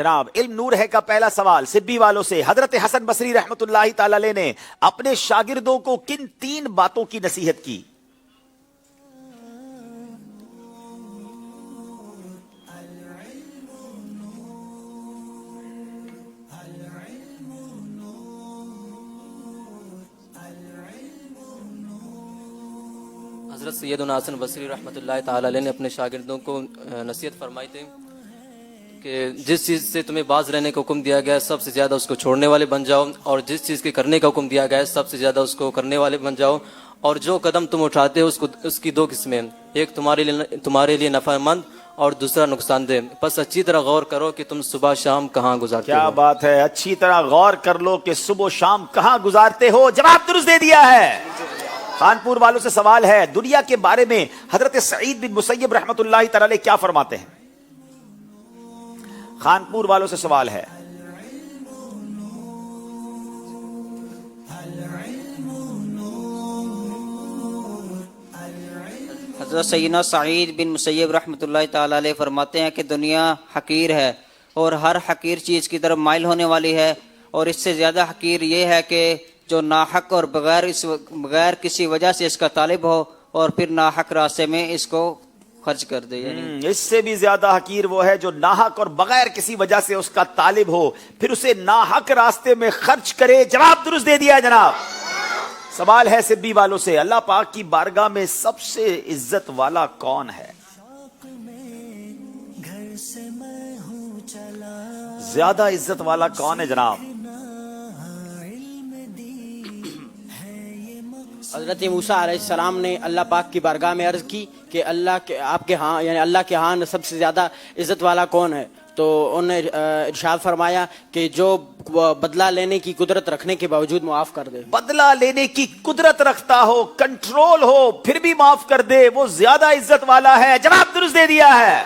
جناب علم نور ہے کا پہلا سوال سبی والوں سے، حضرت حسن بصری رحمت اللہ تعالی علیہ نے اپنے شاگردوں کو کن 3 باتوں کی نصیحت کی؟ حضرت سیدنا حسن بصری رحمۃ اللہ تعالی علیہ نے اپنے شاگردوں کو نصیحت فرمائی تھی کہ جس چیز سے تمہیں باز رہنے کا حکم دیا گیا ہے سب سے زیادہ اس کو چھوڑنے والے بن جاؤ، اور جس چیز کے کرنے کا حکم دیا گیا ہے سب سے زیادہ اس کو کرنے والے بن جاؤ، اور جو قدم تم اٹھاتے ہو اس کی 2 قسمیں، ایک تمہارے لیے نفع مند اور دوسرا نقصان دہ، بس اچھی طرح غور کرو کہ تم صبح شام کہاں گزارتے ہو۔ کیا بات ہے، اچھی طرح غور کر لو کہ صبح و شام کہاں گزارتے ہو۔ جواب درست دے دیا ہے۔ خانپور والوں سے سوال ہے، دنیا کے بارے میں حضرت سعید بن مسیب رحمت اللہ تعالی علیہ کیا فرماتے ہیں؟ خانپور والوں سے سوال ہے۔ حضرت سیدنا سعید بن مسیب رحمۃ اللہ تعالی علیہ فرماتے ہیں کہ دنیا حقیر ہے اور ہر حقیر چیز کی طرف مائل ہونے والی ہے، اور اس سے زیادہ حقیر یہ ہے کہ جو ناحق اور بغیر کسی وجہ سے اس کا طالب ہو اور پھر ناحق راستے میں اس کو خرچ کر دے۔ یعنی اس سے بھی زیادہ حقیر وہ ہے جو ناحق اور بغیر کسی وجہ سے اس کا طالب ہو پھر اسے ناحق راستے میں خرچ کرے۔ جواب درست دے دیا ہے جناب۔ سوال ہے سبی والوں سے، اللہ پاک کی بارگاہ میں سب سے عزت والا کون ہے؟ زیادہ عزت والا کون ہے جناب؟ حضرت موسیٰ علیہ السلام نے اللہ پاک کی بارگاہ میں عرض کی کہ آپ کے ہاں یعنی اللہ کے ہاں سب سے زیادہ عزت والا کون ہے؟ تو انہوں نے ارشاد فرمایا کہ جو بدلہ لینے کی قدرت رکھنے کے باوجود معاف کر دے۔ بدلہ لینے کی قدرت رکھتا ہو، کنٹرول ہو، پھر بھی معاف کر دے، وہ زیادہ عزت والا ہے۔ جواب درست دے دیا ہے۔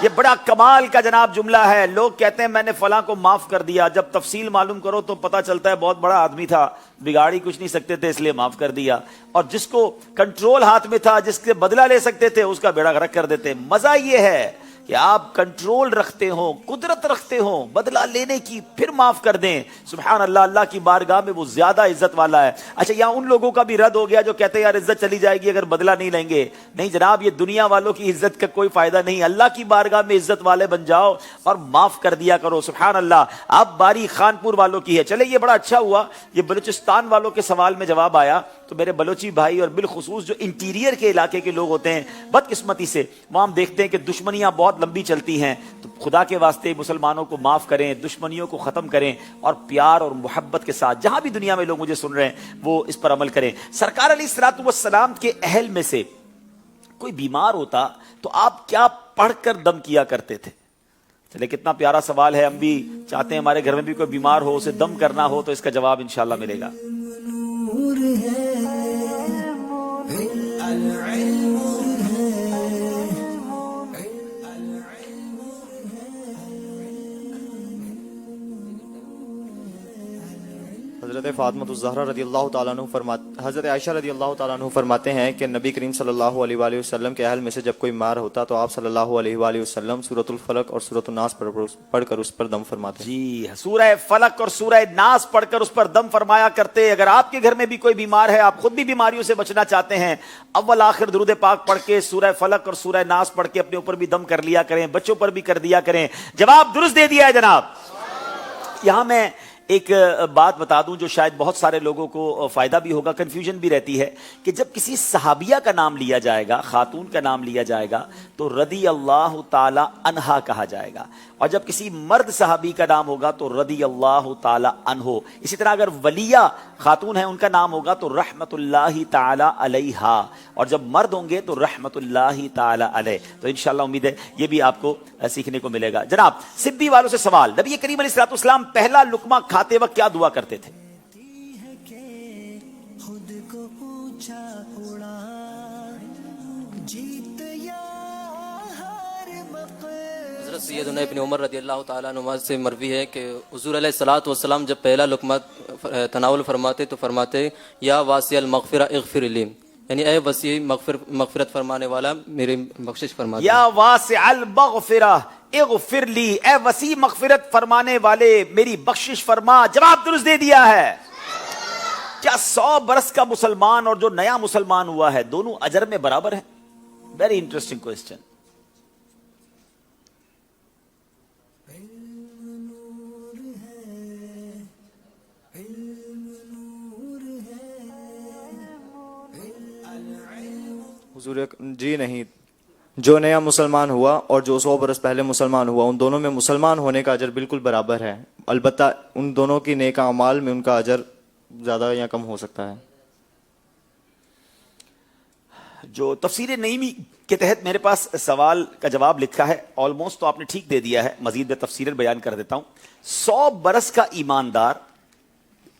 یہ بڑا کمال کا جناب جملہ ہے۔ لوگ کہتے ہیں میں نے فلاں کو معاف کر دیا، جب تفصیل معلوم کرو تو پتہ چلتا ہے بہت بڑا آدمی تھا، بگاڑ ہی کچھ نہیں سکتے تھے اس لیے معاف کر دیا، اور جس کو کنٹرول ہاتھ میں تھا، جس سے بدلہ لے سکتے تھے، اس کا بیڑا غرق کر دیتے۔ مزہ یہ ہے کہ آپ کنٹرول رکھتے ہوں، قدرت رکھتے ہوں بدلہ لینے کی، پھر معاف کر دیں۔ سبحان اللہ، اللہ کی بارگاہ میں وہ زیادہ عزت والا ہے۔ اچھا، یہاں ان لوگوں کا بھی رد ہو گیا جو کہتے ہیں یار عزت چلی جائے گی اگر بدلہ نہیں لیں گے۔ نہیں جناب، یہ دنیا والوں کی عزت کا کوئی فائدہ نہیں، اللہ کی بارگاہ میں عزت والے بن جاؤ اور معاف کر دیا کرو۔ سبحان اللہ۔ اب باری خانپور والوں کی ہے۔ چلے، یہ بڑا اچھا ہوا، یہ بلوچستان والوں کے سوال میں جواب آیا، تو میرے بلوچی بھائی اور بالخصوص جو انٹیریئر کے علاقے کے لوگ ہوتے ہیں، بدقسمتی سے وہاں ہم دیکھتے ہیں کہ دشمنیاں بہت لمبی چلتی ہیں، تو خدا کے واسطے مسلمانوں کو معاف کریں، دشمنیوں کو ختم کریں، اور پیار اور محبت کے ساتھ جہاں بھی دنیا میں لوگ مجھے سن رہے ہیں وہ اس پر عمل کریں۔ سرکار علیہ الصلوۃ والسلام کے اہل میں سے کوئی بیمار ہوتا تو آپ کیا پڑھ کر دم کیا کرتے تھے؟ چلے، کتنا پیارا سوال ہے۔ ہم بھی چاہتے ہیں ہمارے گھر میں بھی کوئی بیمار ہو، اسے دم کرنا ہو، تو اس کا جواب انشاءاللہ ملے گا۔ حضرت فاطمہ الزہرا رضی اللہ تعالیٰ عنہ حضرت عائشہ رضی اللہ تعالیٰ عنہ فرماتے ہیں کہ نبی کریم صلی اللہ علیہ وآلہ وسلم کے اہل میں سے جب کوئی بیمار ہوتا تو آپ صلی اللہ علیہ وآلہ وسلم سورۃ الفلق اور سورۃ الناس پڑھ کر اس پر دم فرماتے ہیں۔ جی، سورہ فلق اور سورہ ناس پڑھ کر اس پر دم فرمایا کرتے۔ اگر آپ کے گھر میں بھی کوئی بیمار ہے، آپ خود بھی بیماریوں سے بچنا چاہتے ہیں، اول آخر درود پاک پڑھ کے سورہ فلق اور سورہ ناس پڑھ کے اپنے اوپر بھی دم کر لیا کریں، بچوں پر بھی کر دیا کریں۔ جواب درست دے دیا ہے جناب۔ یہاں میں ایک بات بتا دوں جو شاید بہت سارے لوگوں کو فائدہ بھی ہوگا، کنفیوژن بھی رہتی ہے، کہ جب کسی صحابیہ کا نام لیا جائے گا، خاتون کا نام لیا جائے گا، تو رضی اللہ تعالی عنہا کہا جائے گا، اور جب کسی مرد صحابی کا نام ہوگا تو رضی اللہ تعالی عنہ۔ اسی طرح اگر ولیہ خاتون ہیں، ان کا نام ہوگا تو رحمت اللہ تعالی علیہا، اور جب مرد ہوں گے تو رحمت اللہ تعالی علیہ۔ تو انشاءاللہ امید ہے یہ بھی آپ کو سیکھنے کو ملے گا۔ جناب سبی والوں سے سوال، نبی کریم علیہ الصلوۃ والسلام پہلا لقمہ کھاتے وقت کیا دعا کرتے تھے؟ حضرت سیدنا ابن عمر رضی اللہ تعالیٰ عنہ سے مروی ہے کہ حضور علیہ الصلوۃ والسلام جب پہلا لقمہ تناول فرماتے تو فرماتے یا واسع المغفرہ اغفر لی، یعنی اے وسیع مغفرت فرمانے والا میری بخشش فرما دے. یا واسع المغفرہ اغفر لی، اے وسیع مغفرت فرمانے والے میری بخشش فرما. جواب درست دے دیا ہے. کیا 100 برس کا مسلمان اور جو نیا مسلمان ہوا ہے دونوں اجر میں برابر ہیں؟ Very interesting question. حضور جی نہیں، جو نیا مسلمان ہوا اور جو 100 برس پہلے مسلمان ہوا ان دونوں میں مسلمان ہونے کا اجر بالکل برابر ہے. البتہ ان دونوں کی نیک اعمال میں ان کا اجر زیادہ یا کم ہو سکتا ہے. جو تفسیر نعیمی کے تحت میرے پاس سوال کا جواب لکھا ہے، آلموسٹ تو آپ نے ٹھیک دے دیا ہے، مزید میں تفصیلاً بیان کر دیتا ہوں. 100 برس کا ایماندار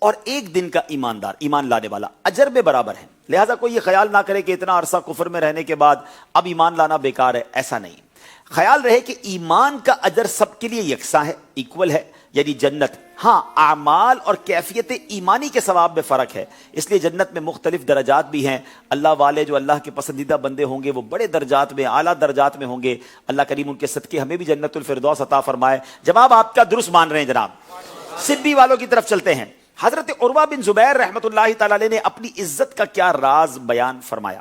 اور 1 دن کا ایماندار، ایمان لانے والا، اجر میں برابر ہے. لہٰذا کوئی یہ خیال نہ کرے کہ اتنا عرصہ کفر میں رہنے کے بعد اب ایمان لانا بیکار ہے، ایسا نہیں. خیال رہے کہ ایمان کا اجر سب کے لیے یکساں ہے، ایکول ہے، یعنی جنت. ہاں، اعمال اور کیفیت ایمانی کے ثواب میں فرق ہے، اس لیے جنت میں مختلف درجات بھی ہیں. اللہ والے جو اللہ کے پسندیدہ بندے ہوں گے وہ بڑے درجات میں، اعلیٰ درجات میں ہوں گے. اللہ کریم ان کے صدقے ہمیں بھی جنت الفردوس عطا فرمائے. جواب آپ کا درست مان رہے ہیں جناب. سبی والوں کی طرف چلتے ہیں. حضرت عروہ بن زبیر رحمۃ اللہ تعالی علیہ نے اپنی عزت کا کیا راز بیان فرمایا؟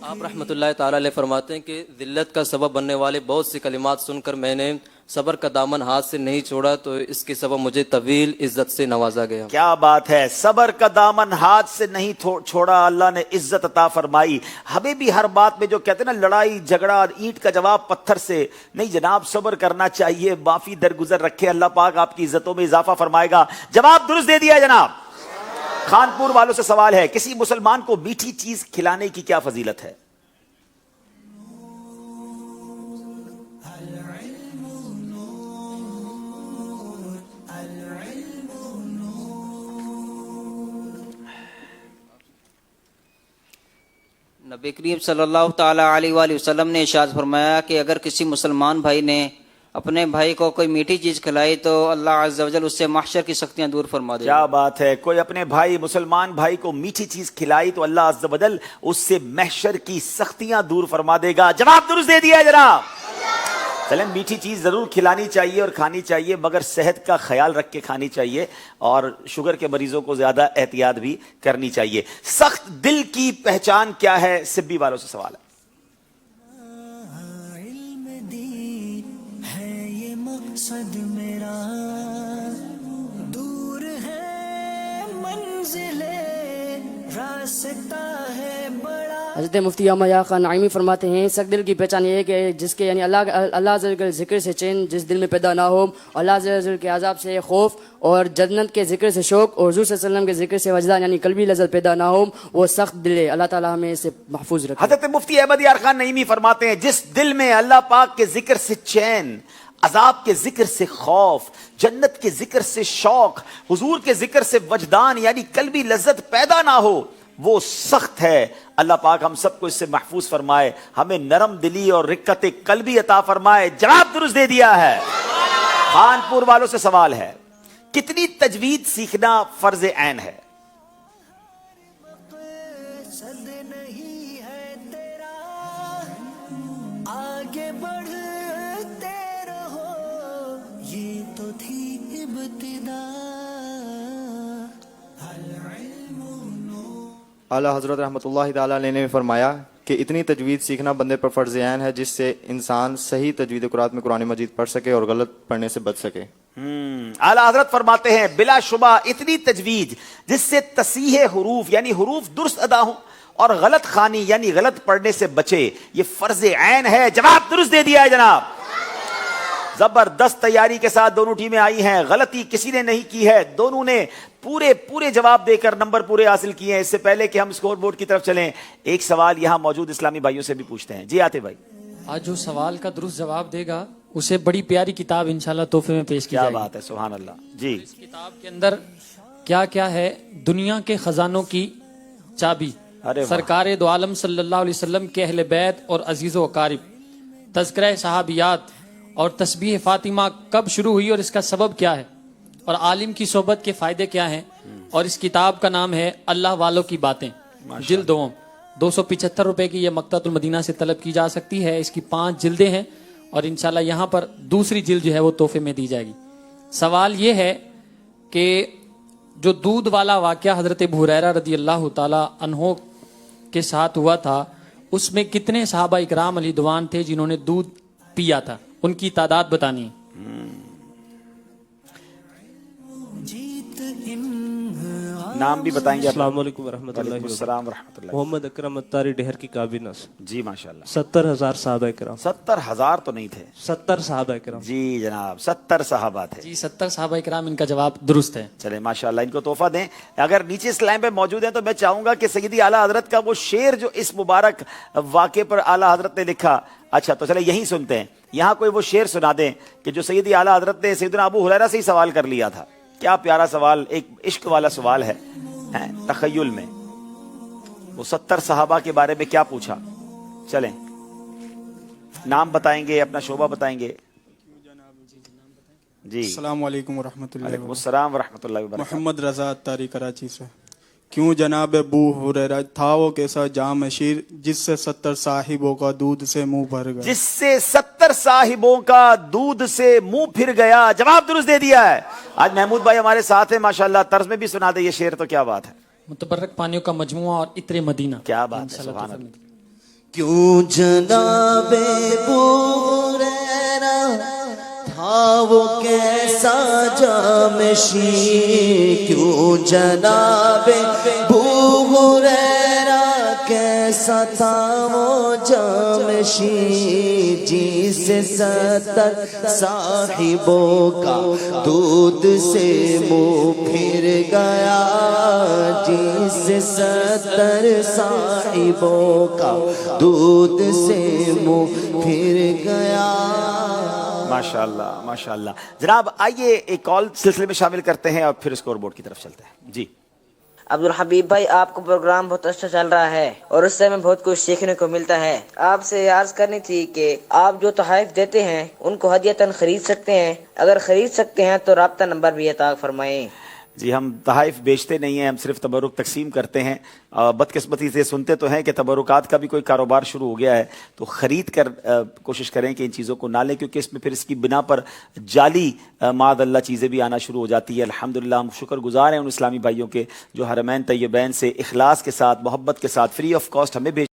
آپ رحمۃ اللہ تعالی علیہ فرماتے ہیں کہ ذلت کا سبب بننے والے بہت سی کلمات سن کر میں نے صبر کا دامن ہاتھ سے نہیں چھوڑا تو اس کے سبب مجھے طویل عزت سے نوازا گیا. کیا بات ہے، صبر کا دامن ہاتھ سے نہیں چھوڑا، اللہ نے عزت عطا فرمائی. ہمیں بھی ہر بات میں جو کہتے ہیں نا لڑائی جھگڑا، اینٹ کا جواب پتھر سے، نہیں جناب، صبر کرنا چاہیے. معافی درگزر رکھے، اللہ پاک آپ کی عزتوں میں اضافہ فرمائے گا. جواب درست دے دیا جناب. خانپور والوں سے سوال ہے، کسی مسلمان کو میٹھی چیز کھلانے کی کیا فضیلت ہے؟ نبی کریم صلی اللہ تعالی علیہ وآلہ وسلم نے ارشاد فرمایا کہ اگر کسی مسلمان بھائی نے اپنے بھائی کو کوئی میٹھی چیز کھلائی تو اللہ عز و جل اس سے محشر کی سختیاں دور فرما دے گا. کیا بات ہے، کوئی اپنے بھائی مسلمان بھائی کو میٹھی چیز کھلائی تو اللہ عز و جل اس سے محشر کی سختیاں دور فرما دے گا. جواب درست دے دیا جناب. چلیں، میٹھی چیز ضرور کھلانی چاہیے اور کھانی چاہیے، مگر صحت کا خیال رکھ کے کھانی چاہیے اور شوگر کے مریضوں کو زیادہ احتیاط بھی کرنی چاہیے. سخت دل کی پہچان کیا ہے؟ سبی والوں سے سوال ہے. مقصد میرا دور ہے، منزل راستہ ہے بڑا. حضرت مفتی احمد یحییٰ خان نعیمی فرماتے ہیں سخت دل کی پہچان یہ ہے کہ جس کے یعنی اللہ عز و جل کے ذکر سے چین جس دل میں پیدا نہ ہو، اللہ عز و جل کے عذاب سے خوف اور جنت کے ذکر سے شوق اور حضور صلی اللہ علیہ وسلم کے ذکر سے وجدان یعنی قلبی لذت پیدا نہ ہو، وہ سخت دل ہے. اللہ تعالیٰ ہمیں اسے محفوظ رکھے. حضرت مفتی احمد یحییٰ خان نعیمی فرماتے ہیں جس دل میں اللہ پاک کے ذکر سے چین، عذاب کے ذکر سے خوف، جنت کے ذکر سے شوق، حضور کے ذکر سے وجدان یعنی قلبی لذت پیدا نہ ہو، وہ سخت ہے. اللہ پاک ہم سب کو اس سے محفوظ فرمائے، ہمیں نرم دلی اور رقت قلبی عطا فرمائے. جواب درست دے دیا ہے. خانپور والوں سے سوال ہے، کتنی تجوید سیکھنا فرض عین ہے؟ مقصد نہیں ہے تیرا، آگے بڑھتے رہو، یہ تو تھی ابتدا. اعلیٰ حضرت رحمۃ اللہ تعالیٰ علیہ نے فرمایا کہ اتنی تجوید سیکھنا بندے پر فرض عین ہے جس سے انسان صحیح تجوید قرآن میں قرآن مجید پڑھ سکے اور غلط پڑھنے سے بچ سکے. اعلیٰ حضرت فرماتے ہیں بلا شبہ اتنی تجوید جس سے تصحیح حروف یعنی حروف درست ادا ہوں اور غلط خوانی یعنی غلط پڑھنے سے بچے، یہ فرض عین ہے. جواب درست دے دیا ہے جناب. زبردست تیاری کے ساتھ دونوں ٹیمیں آئی ہیں، غلطی کسی نے نہیں کی ہے، دونوں نے پورے جواب دے کر نمبر پورے حاصل کیے ہیں. اس سے پہلے کہ ہم اسکور بورڈ کی طرف چلیں، ایک سوال یہاں موجود اسلامی بھائیوں سے بھی پوچھتے ہیں. جی آتے بھائی. آج جو سوال کا درست جواب دے گا اسے بڑی پیاری کتاب انشاءاللہ تحفے میں پیش کی کیا جائے گی. بات ہے، سبحان اللہ. جی، اس کتاب کے اندر کیا کیا ہے؟ دنیا کے خزانوں کی چابی، سرکار دو عالم صلی اللہ علیہ وسلم کے اہل بیت اور عزیز و اقارب، تذکرہ صحابیات اور تسبیح فاطمہ کب شروع ہوئی اور اس کا سبب کیا ہے، اور عالم کی صحبت کے فائدے کیا ہیں، اور اس کتاب کا نام ہے اللہ والوں کی باتیں، جلد دوم، 275 روپے کی یہ مکتبۃ المدینہ سے طلب کی جا سکتی ہے۔ اس کی 5 جلدیں ہیں اور انشاءاللہ یہاں پر دوسری جلد جو ہے وہ تحفے میں دی جائے گی۔ سوال یہ ہے کہ جو دودھ والا واقعہ حضرت ابو ہریرہ رضی اللہ تعالی عنہ کے ساتھ ہوا تھا، اس میں کتنے صحابہ اکرام علی دوان تھے جنہوں نے دودھ پیا تھا؟ ان کی تعداد بتانی ہے۔ نام بھی بتائیں گے؟ السلام علیکم ورحمۃ اللہ وعلیکم السلام ورحمۃ اللہ۔ محمد اکرم اتاری ڈہر کی کابینہ سے۔ جی ماشاءاللہ۔ 70,000 صحابہ کرام۔ 70,000 تو نہیں تھے، 70 صحابہ کرام۔ جی جناب 70 صحابہ تھے۔ جی 70 صحابہ اکرام، ان کا جواب درست ہے۔ چلے ماشاءاللہ، ان کو تحفہ دیں۔ اگر نیچے اس لائن پہ موجود ہیں تو میں چاہوں گا کہ سیدی اعلیٰ حضرت کا وہ شعر جو اس مبارک واقعے پر اعلیٰ حضرت نے لکھا، اچھا تو چلے یہیں سنتے ہیں، یہاں کوئی وہ شعر سنا دیں کہ جو سیدی اعلیٰ حضرت نے سیدنا ابو ہریرہ سے ہی سوال کر لیا تھا۔ کیا پیارا سوال، ایک عشق والا سوال ہے تخیل میں۔ وہ 70 صحابہ کے بارے میں کیا پوچھا؟ چلیں نام بتائیں گے، اپنا شعبہ بتائیں گے۔ جی السلام علیکم ورحمۃ اللہ وعلیکم السلام ورحمۃ اللہ وبرکاتہ۔ محمد رضا اتاری کراچی سے۔ کیوں جناب ابو ہریرہ تھا وہ کیسا جام شیر جس سے 70 صاحبوں کا دودھ سے منہ بھر گیا؟ جس سے 70 صاحبوں کا دودھ سے منہ پھر گیا، جواب درست دے دیا ہے۔ آج محمود بھائی ہمارے ساتھ ہیں ماشاءاللہ، طرز میں بھی سنا دے یہ شعر، تو کیا بات ہے، متبرک پانیوں کا مجموعہ اور عطر مدینہ۔ کیا بات ہے، سبحان اللہ۔ کیوں جناب ابو ہریرہ تھا وہ کیسا جامشی، کیوں جناب ابو ہریرہ کیسا تھا وہ جامشی، جس 70 صاحبوں کا دودھ سے منہ پھر گیا، جس 70 صاحبوں کا دودھ سے منہ پھر گیا۔ ماشاءاللہ ماشاءاللہ۔ جناب آئیے ایک کال سلسلے میں شامل کرتے ہیں اور پھر اسکور بورڈ کی طرف چلتے ہیں۔ جی عبدالحبیب بھائی، آپ کا پروگرام بہت اچھا چل رہا ہے اور اس سے ہمیں بہت کچھ سیکھنے کو ملتا ہے۔ آپ سے عرض کرنی تھی کہ آپ جو تحائف دیتے ہیں ان کو ہدیتاً خرید سکتے ہیں، اگر خرید سکتے ہیں تو رابطہ نمبر بھی عطا فرمائیں۔ جی ہم تحائف بیچتے نہیں ہیں، ہم صرف تبرک تقسیم کرتے ہیں۔ بدقسمتی سے سنتے تو ہیں کہ تبرکات کا بھی کوئی کاروبار شروع ہو گیا ہے، تو خرید کر کوشش کریں کہ ان چیزوں کو نہ لیں، کیونکہ اس میں پھر اس کی بنا پر جعلی معاذ اللہ چیزیں بھی آنا شروع ہو جاتی ہے۔ الحمدللہ ہم شکر گزار ہیں ان اسلامی بھائیوں کے جو حرمین طیبین سے اخلاص کے ساتھ، محبت کے ساتھ، فری آف کاسٹ ہمیں بھیج